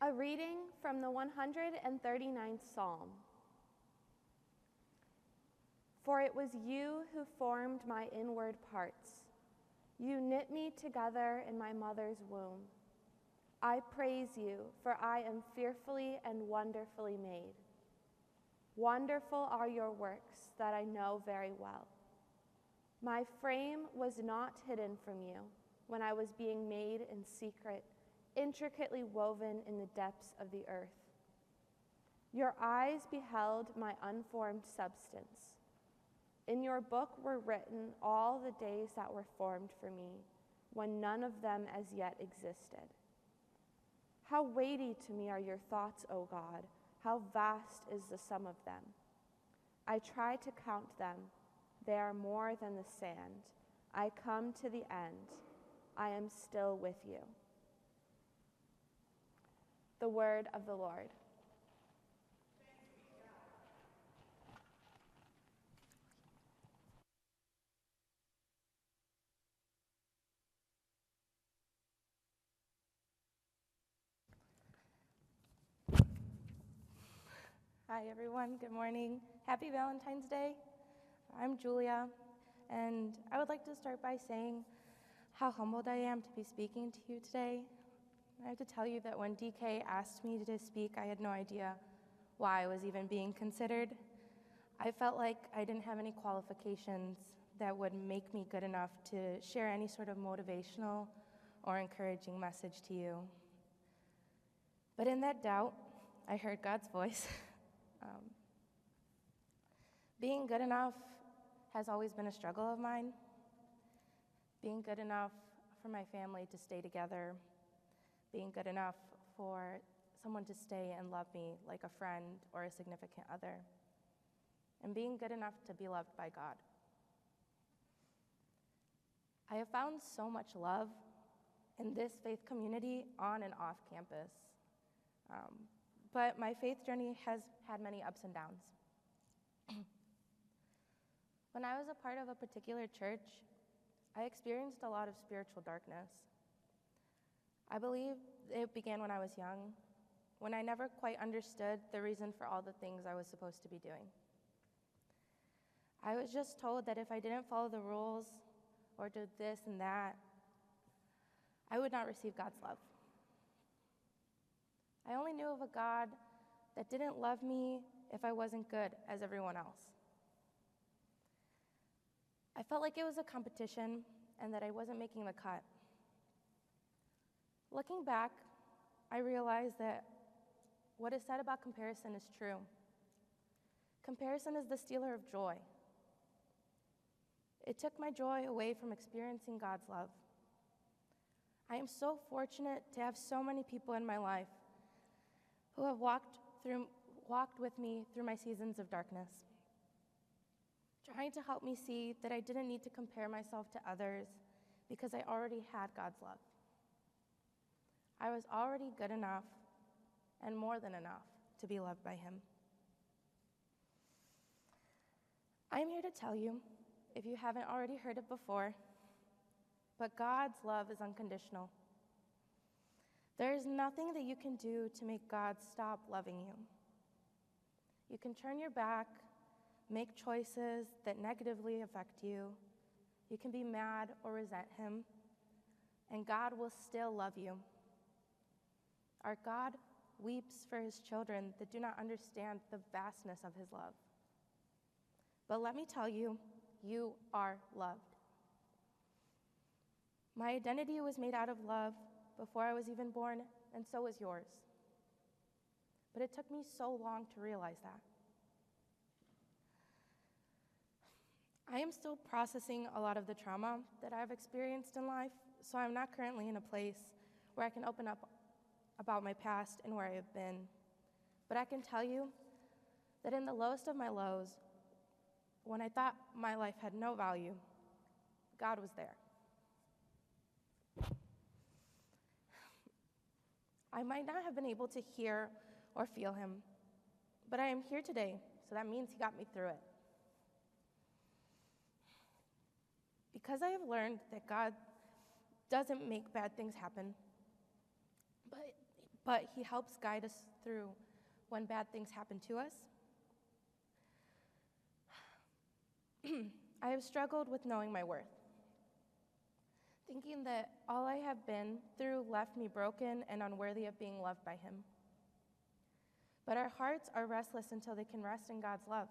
A reading from the 139th Psalm. For it was you who formed my inward parts. You knit me together in my mother's womb. I praise you, for I am fearfully and wonderfully made. Wonderful are your works that I know very well. My frame was not hidden from you when I was being made in secret, intricately woven in the depths of the earth. Your eyes beheld my unformed substance. In your book were written all the days that were formed for me, when none of them as yet existed. How weighty to me are your thoughts, O God! How vast is the sum of them! I try to count them. They are more than the sand. I come to the end. I am still with you. The word of the Lord. Hi everyone, good morning. Happy Valentine's Day. I'm Julia, and I would like to start by saying how humbled I am to be speaking to you today. I have to tell you that when DK asked me to speak, I had no idea why I was even being considered. I felt like I didn't have any qualifications that would make me good enough to share any sort of motivational or encouraging message to you. But in that doubt, I heard God's voice. Being good enough has always been a struggle of mine. Being good enough for my family to stay together. Being good enough for someone to stay and love me like a friend or a significant other. And being good enough to be loved by God. I have found so much love in this faith community on and off campus. But my faith journey has had many ups and downs. When I was a part of a particular church, I experienced a lot of spiritual darkness. I believe it began when I was young, when I never quite understood the reason for all the things I was supposed to be doing. I was just told that if I didn't follow the rules or do this and that, I would not receive God's love. I only knew of a God that didn't love me if I wasn't good as everyone else. I felt like it was a competition and that I wasn't making the cut. Looking back, I realized that what is said about comparison is true. Comparison is the stealer of joy. It took my joy away from experiencing God's love. I am so fortunate to have so many people in my life who have walked with me through my seasons of darkness, trying to help me see that I didn't need to compare myself to others because I already had God's love. I was already good enough and more than enough to be loved by Him. I'm here to tell you, if you haven't already heard it before, but God's love is unconditional. There is nothing that you can do to make God stop loving you. You can turn your back, make choices that negatively affect you. You can be mad or resent Him, and God will still love you. Our God weeps for His children that do not understand the vastness of His love. But let me tell you, you are loved. My identity was made out of love before I was even born, and so is yours. But it took me so long to realize that. I am still processing a lot of the trauma that I've experienced in life, so I'm not currently in a place where I can open up about my past and where I have been. But I can tell you that in the lowest of my lows, when I thought my life had no value, God was there. I might not have been able to hear or feel Him, but I am here today, so that means He got me through it. Because I have learned that God doesn't make bad things happen, but he helps guide us through when bad things happen to us. I have struggled with knowing my worth, thinking that all I have been through left me broken and unworthy of being loved by him. But our hearts are restless until they can rest in God's love.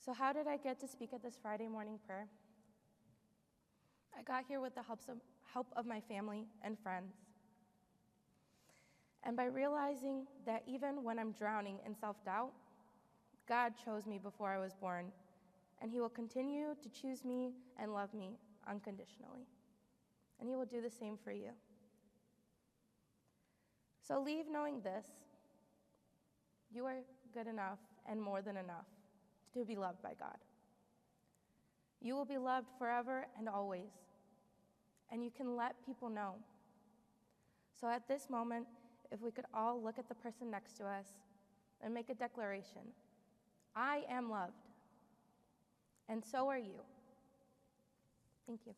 So how did I get to speak at this Friday morning prayer? I got here with the help of my family and friends. And by realizing that even when I'm drowning in self-doubt, God chose me before I was born, and he will continue to choose me and love me unconditionally. And he will do the same for you. So leave knowing this: you are good enough and more than enough to be loved by God. You will be loved forever and always, and you can let people know. So at this moment, if we could all look at the person next to us and make a declaration: I am loved, and so are you. Thank you.